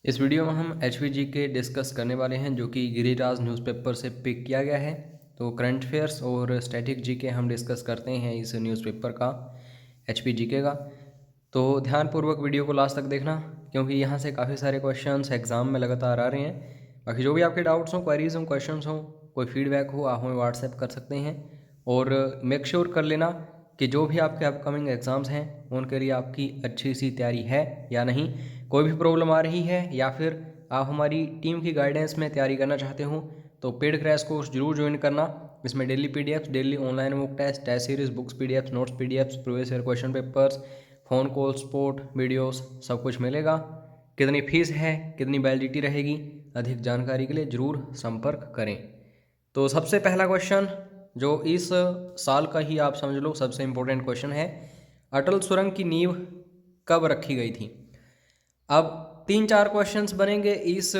इस वीडियो में हम HVG के डिस्कस करने वाले हैं जो कि गिरिराज न्यूज़पेपर से पिक किया गया है। तो करंट अफेयर्स और स्टैटिक जीके हम डिस्कस करते हैं इस न्यूज़पेपर का HPGK का। तो ध्यानपूर्वक वीडियो को लास्ट तक देखना क्योंकि यहाँ से काफ़ी सारे क्वेश्चंस एग्जाम में लगातार आ रहे हैं। बाकी जो भी आपके डाउट्स हों, क्वेरीज हों, क्वेश्चंस हों, कोई फीडबैक हो, आप हमें व्हाट्सएप कर सकते हैं। और मेक श्योर कर लेना कि जो भी आपके अपकमिंग एग्ज़ाम्स हैं उनके लिए आपकी अच्छी सी तैयारी है या नहीं। कोई भी प्रॉब्लम आ रही है या फिर आप हमारी टीम की गाइडेंस में तैयारी करना चाहते हो तो पेड क्रैश कोर्स जरूर ज्वाइन करना। इसमें daily PDFs, daily online mock test series, books PDFs, notes PDFs, previous year question papers, phone call support videos सब कुछ मिलेगा। कितनी फीस है, कितनी वैलिडिटी रहेगी, अधिक जानकारी के लिए ज़रूर संपर्क करें। तो सबसे पहला क्वेश्चन जो इस साल का ही आप समझ लो सबसे इम्पोर्टेंट क्वेश्चन है, अटल सुरंग की नींव कब रखी गई थी। अब 3-4 क्वेश्चंस बनेंगे इस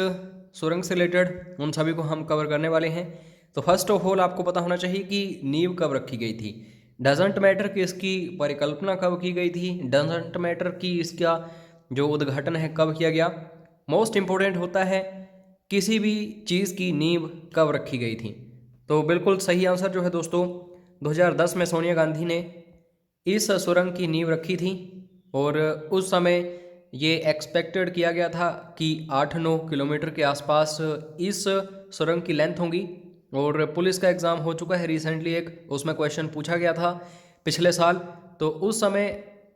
सुरंग से रिलेटेड, उन सभी को हम कवर करने वाले हैं। तो फर्स्ट ऑफ ऑल आपको पता होना चाहिए कि नींव कब रखी गई थी। डजेंट मैटर कि इसकी परिकल्पना कब की गई थी, डजेंट मैटर कि इसका जो उद्घाटन है कब किया गया। मोस्ट इम्पोर्टेंट होता है किसी भी चीज़ की नींव कब रखी गई थी। तो बिल्कुल सही आंसर जो है दोस्तों, 2010 में सोनिया गांधी ने इस सुरंग की नींव रखी थी। और उस समय ये एक्सपेक्टेड किया गया था कि 8-9 किलोमीटर के आसपास इस सुरंग की लेंथ होगी। और पुलिस का एग्ज़ाम हो चुका है रिसेंटली, एक उसमें क्वेश्चन पूछा गया था पिछले साल। तो उस समय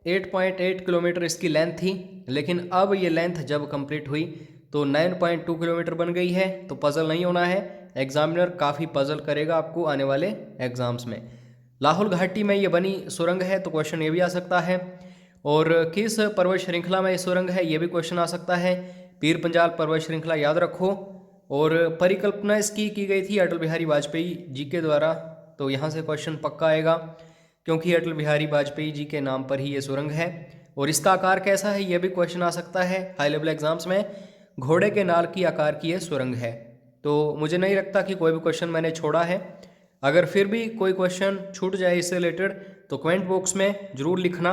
8.8 किलोमीटर इसकी लेंथ थी, लेकिन अब ये लेंथ जब कंप्लीट हुई तो 9.2 किलोमीटर बन गई है। तो पजल नहीं होना है, एग्जामिनर काफ़ी पजल करेगा आपको आने वाले एग्जाम्स में। लाहौल घाटी में ये बनी सुरंग है, तो क्वेश्चन ये भी आ सकता है। और किस पर्वत श्रृंखला में ये सुरंग है, ये भी क्वेश्चन आ सकता है। पीर पंजाल पर्वत श्रृंखला याद रखो। और परिकल्पना इसकी की गई थी अटल बिहारी वाजपेयी जी के द्वारा। तो यहाँ से क्वेश्चन पक्का आएगा क्योंकि अटल बिहारी वाजपेयी जी के नाम पर ही ये सुरंग है। और इसका आकार कैसा है, ये भी क्वेश्चन आ सकता है हाई लेवल एग्जाम्स में। घोड़े के नाल की आकार की ये सुरंग है। तो मुझे नहीं लगता कि कोई भी क्वेश्चन मैंने छोड़ा है। अगर फिर भी कोई क्वेश्चन छूट जाए इससे रिलेटेड तो कमेंट बॉक्स में ज़रूर लिखना,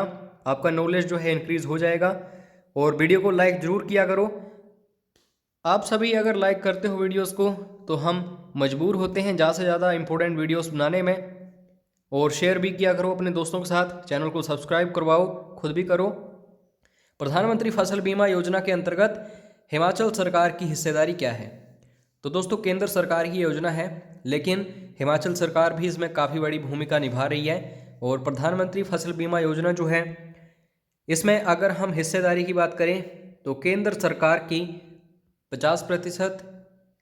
आपका नॉलेज जो है इंक्रीज़ हो जाएगा। और वीडियो को लाइक ज़रूर किया करो। आप सभी अगर लाइक करते हो वीडियोस को तो हम मजबूर होते हैं ज़्यादा से ज़्यादा इंपॉर्टेंट वीडियोस बनाने में। और शेयर भी किया करो अपने दोस्तों के साथ, चैनल को सब्सक्राइब करवाओ, खुद भी करो। प्रधानमंत्री फसल बीमा योजना के अंतर्गत हिमाचल सरकार की हिस्सेदारी क्या है। तो दोस्तों केंद्र सरकार की योजना है, लेकिन हिमाचल सरकार भी इसमें काफ़ी बड़ी भूमिका निभा रही है। और प्रधानमंत्री फसल बीमा योजना जो है, इसमें अगर हम हिस्सेदारी की बात करें तो केंद्र सरकार की 50%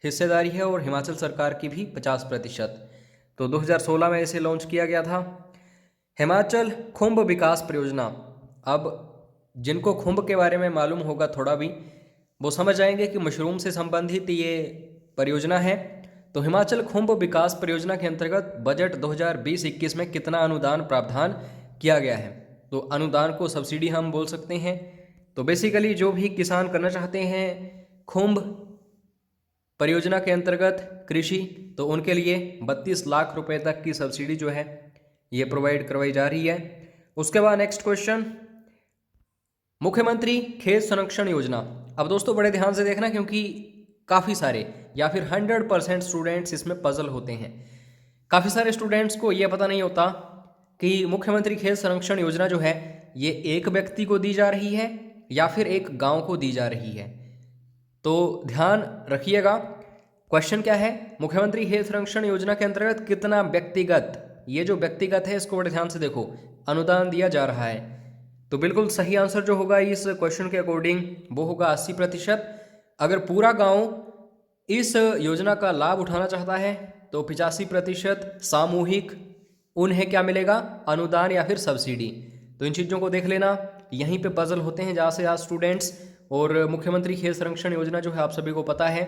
हिस्सेदारी है और हिमाचल सरकार की भी 50%। तो 2016 में इसे लॉन्च किया गया था। हिमाचल खुंब विकास परियोजना। अब जिनको खुंब के बारे में मालूम होगा थोड़ा भी, वो समझ जाएंगे कि मशरूम से संबंधित ये परियोजना है। तो हिमाचल खुंब विकास परियोजना के अंतर्गत बजट 2020-21 में कितना अनुदान प्रावधान किया गया है। तो अनुदान को सब्सिडी हम बोल सकते हैं। तो बेसिकली जो भी किसान करना चाहते हैं खुंब परियोजना के अंतर्गत कृषि, तो उनके लिए 32 लाख रुपए तक की सब्सिडी जो है ये प्रोवाइड करवाई जा रही है। उसके बाद नेक्स्ट क्वेश्चन, मुख्यमंत्री खेत संरक्षण योजना। अब दोस्तों बड़े ध्यान से देखना क्योंकि काफ़ी सारे या फिर 100% स्टूडेंट्स इसमें पजल होते हैं। काफ़ी सारे स्टूडेंट्स को यह पता नहीं होता कि मुख्यमंत्री खेत संरक्षण योजना जो है ये एक व्यक्ति को दी जा रही है या फिर एक गांव को दी जा रही है। तो ध्यान रखिएगा, क्वेश्चन क्या है, मुख्यमंत्री खेत संरक्षण योजना के अंतर्गत कितना व्यक्तिगत, ये जो व्यक्तिगत है इसको बड़े ध्यान से देखो, अनुदान दिया जा रहा है। तो बिल्कुल सही आंसर जो होगा इस क्वेश्चन के अकॉर्डिंग वो होगा 80%। अगर पूरा गांव इस योजना का लाभ उठाना चाहता है तो 85% सामूहिक उन्हें क्या मिलेगा, अनुदान या फिर सब्सिडी। तो इन चीज़ों को देख लेना, यहीं पे पजल होते हैं ज़्यादा से ज़्यादा स्टूडेंट्स। और मुख्यमंत्री खेत संरक्षण योजना जो है आप सभी को पता है,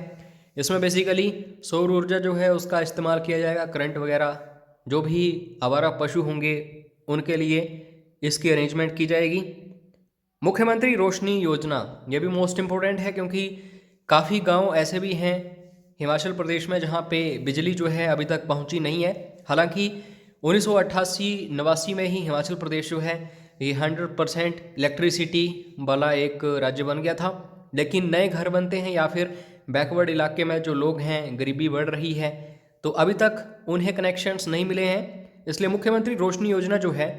इसमें बेसिकली सौर ऊर्जा जो है उसका इस्तेमाल किया जाएगा। करंट वगैरह जो भी आवारा पशु होंगे उनके लिए इसकी अरेंजमेंट की जाएगी। मुख्यमंत्री रोशनी योजना, ये भी मोस्ट इम्पोर्टेंट है क्योंकि काफ़ी गांव ऐसे भी हैं हिमाचल प्रदेश में जहां पे बिजली जो है अभी तक पहुंची नहीं है। हालांकि 1988-89 में ही हिमाचल प्रदेश जो है ये 100% इलेक्ट्रिसिटी वाला एक राज्य बन गया था। लेकिन नए घर बनते हैं या फिर बैकवर्ड इलाके में जो लोग हैं, गरीबी बढ़ रही है, तो अभी तक उन्हें कनेक्शंस नहीं मिले हैं। इसलिए मुख्यमंत्री रोशनी योजना जो है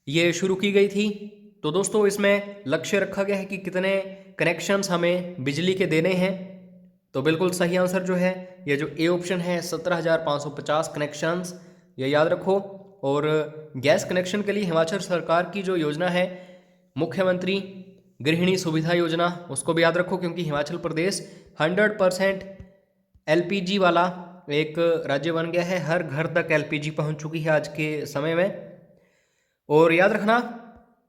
ये शुरू की गई थी। तो दोस्तों इसमें लक्ष्य रखा गया है कि कितने कनेक्शंस हमें बिजली के देने हैं। तो बिल्कुल सही आंसर जो है ये जो ए ऑप्शन है 17,550 कनेक्शंस, ये याद रखो। और गैस कनेक्शन के लिए हिमाचल सरकार की जो योजना है मुख्यमंत्री गृहिणी सुविधा योजना, उसको भी याद रखो, क्योंकि हिमाचल प्रदेश 100% एलपीजी वाला एक राज्य बन गया है। हर घर तक एलपीजी पहुंच चुकी है आज के समय में। और याद रखना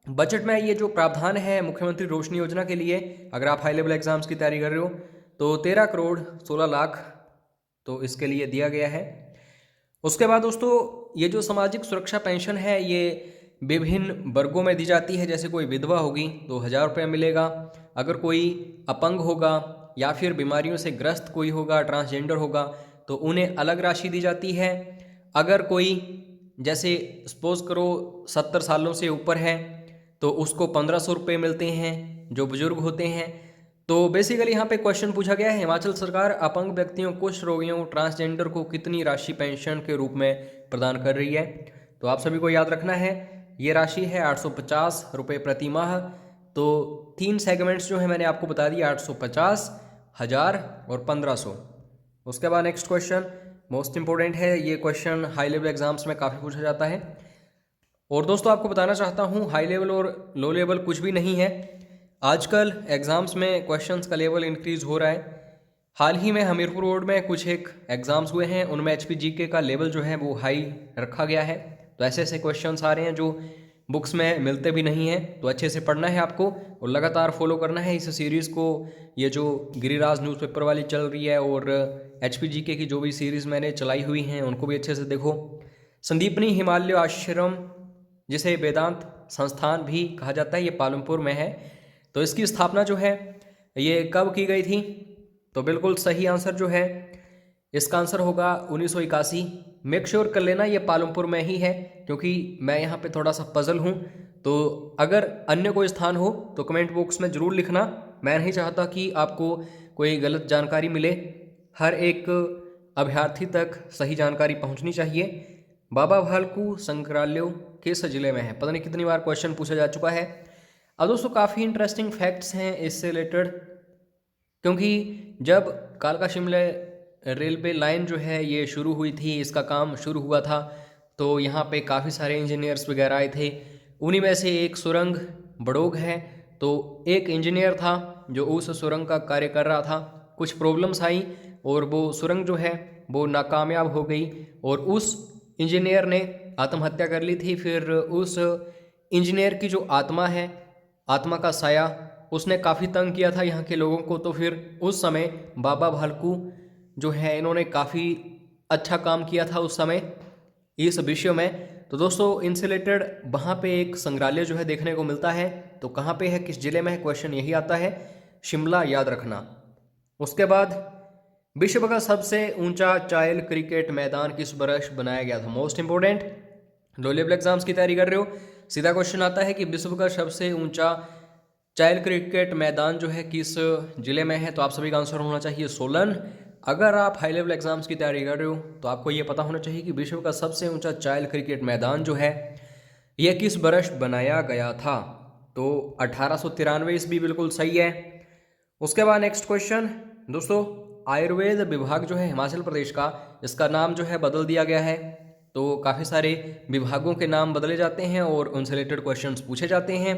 बजट में ये जो प्रावधान है मुख्यमंत्री रोशनी योजना के लिए, अगर आप हाई लेवल एग्जाम्स की तैयारी कर रहे हो तो 13 करोड़ 16 लाख तो इसके लिए दिया गया है। उसके बाद दोस्तों ये जो सामाजिक सुरक्षा पेंशन है ये विभिन्न वर्गों में दी जाती है। जैसे कोई विधवा होगी तो 1,000 रुपये मिलेगा, अगर कोई अपंग होगा या फिर बीमारियों से ग्रस्त कोई होगा, ट्रांसजेंडर होगा, तो उन्हें अलग राशि दी जाती है। अगर कोई जैसे सपोज करो 70 सालों से ऊपर है तो उसको 1,500 रुपये मिलते हैं जो बुजुर्ग होते हैं। तो बेसिकली यहाँ पे क्वेश्चन पूछा गया है हिमाचल सरकार अपंग व्यक्तियों, कुष्ठ रोगियों, ट्रांसजेंडर को कितनी राशि पेंशन के रूप में प्रदान कर रही है। तो आप सभी को याद रखना है ये राशि है 850 रुपये प्रति माह। तो 3 सेगमेंट्स जो है मैंने आपको बता दिया, 850, 1,000 और 1,500। उसके बाद नेक्स्ट क्वेश्चन मोस्ट इंपॉर्टेंट है, ये क्वेश्चन हाई लेवल एग्जाम्स में काफ़ी पूछा जाता है। और दोस्तों आपको बताना चाहता हूँ हाई लेवल और लो लेवल कुछ भी नहीं है। आजकल एग्ज़ाम्स में क्वेश्चंस का लेवल इंक्रीज़ हो रहा है। हाल ही में हमीरपुर रोड में कुछ एक एग्ज़ाम्स हुए हैं, उनमें HPGK का लेवल जो है वो हाई रखा गया है। तो ऐसे ऐसे क्वेश्चंस आ रहे हैं जो बुक्स में मिलते भी नहीं हैं। तो अच्छे से पढ़ना है आपको और लगातार फॉलो करना है इस सीरीज़ को। ये जो गिरिराज न्यूज़पेपर वाली चल रही है और HPGK की जो भी सीरीज़ मैंने चलाई हुई हैं उनको भी अच्छे से देखो। संदीपनी हिमालय आश्रम, जिसे वेदांत संस्थान भी कहा जाता है, ये पालमपुर में है। तो इसकी स्थापना जो है ये कब की गई थी? तो बिल्कुल सही आंसर जो है इसका आंसर होगा 1981। मेक श्योर कर लेना ये पालमपुर में ही है, क्योंकि मैं यहाँ पे थोड़ा सा पजल हूँ। तो अगर अन्य कोई स्थान हो तो कमेंट बॉक्स में ज़रूर लिखना। मैं नहीं चाहता कि आपको कोई गलत जानकारी मिले, हर एक अभ्यर्थी तक सही जानकारी पहुँचनी चाहिए। बाबा भालकू संग्रहालय किस जिले में है? पता नहीं कितनी बार क्वेश्चन पूछा जा चुका है। अब दोस्तों काफ़ी इंटरेस्टिंग फैक्ट्स हैं इससे रिलेटेड, क्योंकि जब कालका शिमला रेलवे लाइन जो है ये शुरू हुई थी, इसका काम शुरू हुआ था, तो यहाँ पे काफ़ी सारे इंजीनियर्स वगैरह आए थे। उन्हीं में से एक सुरंग बड़ोग है। तो एक इंजीनियर था जो उस सुरंग का कार्य कर रहा था, कुछ प्रॉब्लम्स आई और वो सुरंग जो है वो नाकामयाब हो गई और उस इंजीनियर ने आत्महत्या कर ली थी। फिर उस इंजीनियर की जो आत्मा है, आत्मा का साया, उसने काफ़ी तंग किया था यहाँ के लोगों को। तो फिर उस समय बाबा भालकू जो है इन्होंने काफ़ी अच्छा काम किया था उस समय इस विषय में। तो दोस्तों इनसे रिलेटेड वहाँ पे एक संग्रहालय जो है देखने को मिलता है। तो कहाँ पे है, किस जिले में है, क्वेश्चन यही आता है, शिमला याद रखना। उसके बाद विश्व का सबसे ऊंचा चाइल्ड क्रिकेट मैदान किस वर्ष बनाया गया था? Most important, low level exams की तैयारी कर रहे हो, सीधा क्वेश्चन आता है कि विश्व का सबसे ऊंचा चाइल्ड क्रिकेट मैदान जो है किस जिले में है? तो आप सभी का आंसर होना चाहिए सोलन। अगर आप हाई लेवल एग्जाम्स की तैयारी कर रहे हो तो आपको ये पता होना चाहिए कि विश्व का सबसे ऊंचा चाइल्ड क्रिकेट मैदान जो है यह किस वर्ष बनाया गया था? तो 1893 ईस्वी बिल्कुल सही है। उसके बाद नेक्स्ट क्वेश्चन दोस्तों, आयुर्वेद विभाग जो है हिमाचल प्रदेश का, इसका नाम जो है बदल दिया गया है। तो काफ़ी सारे विभागों के नाम बदले जाते हैं और उनसे रिलेटेड क्वेश्चंस पूछे जाते हैं।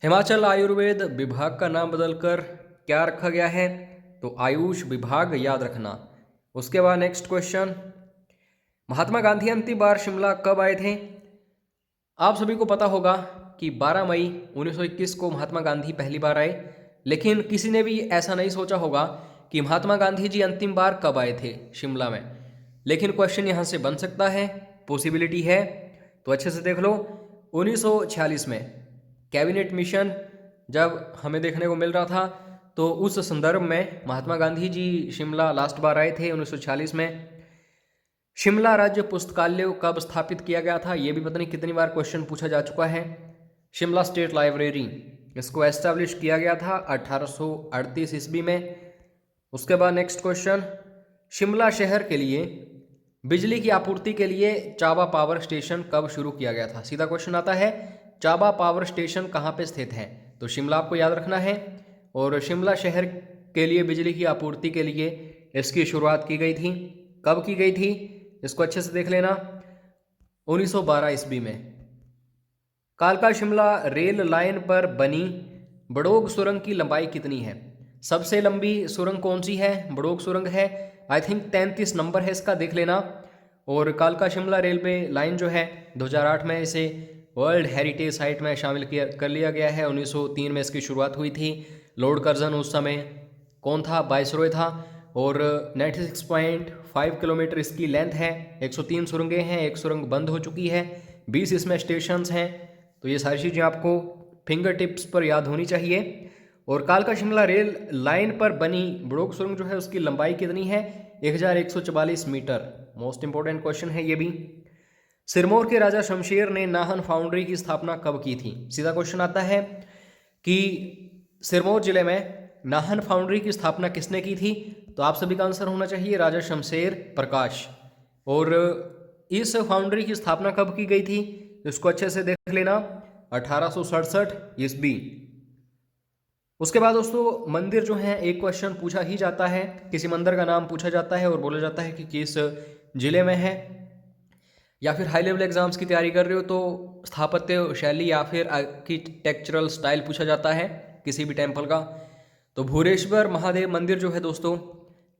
हिमाचल आयुर्वेद विभाग का नाम बदलकर क्या रखा गया है? तो आयुष विभाग याद रखना। उसके बाद नेक्स्ट क्वेश्चन, महात्मा गांधी अंतिम बार शिमला कब आए थे? आप सभी को पता होगा कि 12 मई 1921 को महात्मा गांधी पहली बार आए, लेकिन किसी ने भी ऐसा नहीं सोचा होगा कि महात्मा गांधी जी अंतिम बार कब आए थे शिमला में। लेकिन क्वेश्चन यहाँ से बन सकता है, पॉसिबिलिटी है, तो अच्छे से देख लो। 1946 में कैबिनेट मिशन जब हमें देखने को मिल रहा था, तो उस संदर्भ में महात्मा गांधी जी शिमला लास्ट बार आए थे 1946 में। शिमला राज्य पुस्तकालय कब स्थापित किया गया था? ये भी पता नहीं कितनी बार क्वेश्चन पूछा जा चुका है। शिमला स्टेट लाइब्रेरी इसको एस्टैब्लिश किया गया था 1838 ईस्वी में। उसके बाद नेक्स्ट क्वेश्चन, शिमला शहर के लिए बिजली की आपूर्ति के लिए चाबा पावर स्टेशन कब शुरू किया गया था? सीधा क्वेश्चन आता है, चाबा पावर स्टेशन कहाँ पे स्थित है? तो शिमला आपको याद रखना है। और शिमला शहर के लिए बिजली की आपूर्ति के लिए इसकी शुरुआत की गई थी। कब की गई थी? इसको अच्छे से देख लेना, 1912 ईस्वी में। कालका शिमला रेल लाइन पर बनी बड़ोग सुरंग की लंबाई कितनी है? सबसे लंबी सुरंग कौन सी है? बड़ोग सुरंग है। आई थिंक 33 नंबर है इसका, देख लेना। और कालका शिमला रेलवे लाइन जो है 2008 में इसे वर्ल्ड हेरिटेज साइट में शामिल कर लिया गया है। 1903 में इसकी शुरुआत हुई थी। लॉर्ड कर्जन उस समय कौन था? वाइसरॉय था। और 96.5 किलोमीटर इसकी लेंथ है। 103 सुरंगें हैं, एक सुरंग बंद हो चुकी है, 20 इसमें स्टेशंस हैं। तो ये सारी चीज़ें आपको फिंगर टिप्स पर याद होनी चाहिए। और कालका शिमला रेल लाइन पर बनी बड़ोग सुरंग जो है उसकी लंबाई कितनी है? 1144 मीटर। मोस्ट इंपॉर्टेंट क्वेश्चन है ये भी। सिरमौर के राजा शमशेर ने नाहन फाउंड्री की स्थापना कब की थी? सीधा क्वेश्चन आता है कि सिरमौर जिले में नाहन फाउंड्री की स्थापना किसने की थी? तो आप सभी का आंसर होना चाहिए राजा शमशेर प्रकाश। और इस फाउंड्री की स्थापना कब की गई थी? इसको अच्छे से देख लेना, 1867 ईस्वी। उसके बाद दोस्तों मंदिर जो है, एक क्वेश्चन पूछा ही जाता है, किसी मंदिर का नाम पूछा जाता है और बोला जाता है कि किस जिले में है। या फिर हाई लेवल एग्जाम्स की तैयारी कर रहे हो तो स्थापत्य शैली या फिर आर्किटेक्चरल स्टाइल पूछा जाता है किसी भी टेम्पल का। तो भूरेश्वर महादेव मंदिर जो है दोस्तों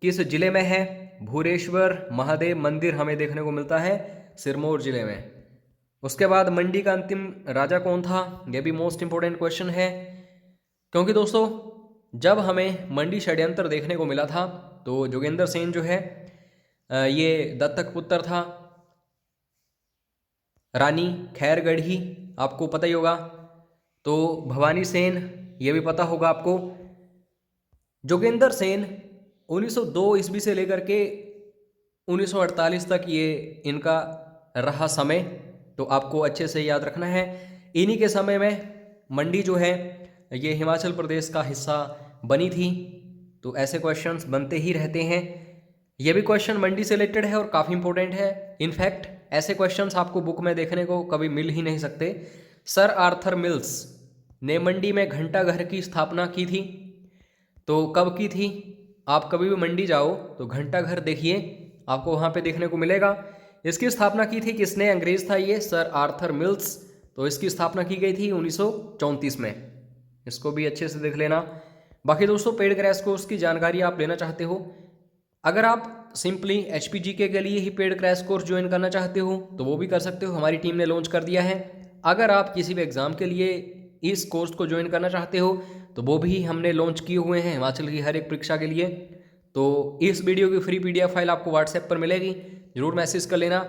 किस जिले में है? भूरेश्वर महादेव मंदिर हमें देखने को मिलता है सिरमौर जिले में। उसके बाद मंडी का अंतिम राजा कौन था? यह भी मोस्ट इंपॉर्टेंट क्वेश्चन है, क्योंकि दोस्तों जब हमें मंडी षड्यंत्र देखने को मिला था तो जोगेंद्र सेन जो है ये दत्तक पुत्र था रानी खैरगढ़ी, आपको पता ही होगा। तो भवानी सेन, ये भी पता होगा आपको। जोगेंद्र सेन 1902 ईस्वी से लेकर के 1948 तक ये इनका रहा समय, तो आपको अच्छे से याद रखना है। इन्हीं के समय में मंडी जो है ये हिमाचल प्रदेश का हिस्सा बनी थी। तो ऐसे क्वेश्चंस बनते ही रहते हैं। ये भी क्वेश्चन मंडी से रिलेटेड है और काफ़ी इंपॉर्टेंट है। इनफैक्ट ऐसे क्वेश्चंस आपको बुक में देखने को कभी मिल ही नहीं सकते। सर आर्थर मिल्स ने मंडी में घंटाघर की स्थापना की थी। तो कब की थी? आप कभी भी मंडी जाओ तो घंटाघर देखिए, आपको वहाँ पे देखने को मिलेगा। इसकी स्थापना की थी किसने? अंग्रेज था ये, सर आर्थर मिल्स। तो इसकी स्थापना की गई थी 1934 में। इसको भी अच्छे से देख लेना। बाकी दोस्तों पेड क्रैश कोर्स की जानकारी आप लेना चाहते हो, अगर आप सिंपली HPGK के लिए ही पेड क्रैश कोर्स ज्वाइन करना चाहते हो तो वो भी कर सकते हो, हमारी टीम ने लॉन्च कर दिया है। अगर आप किसी भी एग्ज़ाम के लिए इस कोर्स को ज्वाइन करना चाहते हो तो वो भी हमने लॉन्च किए हुए हैं हिमाचल की हर एक परीक्षा के लिए। तो इस वीडियो की फ्री PDF फाइल आपको व्हाट्सएप पर मिलेगी, ज़रूर मैसेज कर लेना।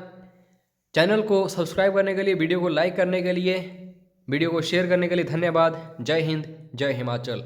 चैनल को सब्सक्राइब करने के लिए, वीडियो को लाइक करने के लिए, वीडियो को शेयर करने के लिए धन्यवाद। जय हिंद, जय हिमाचल।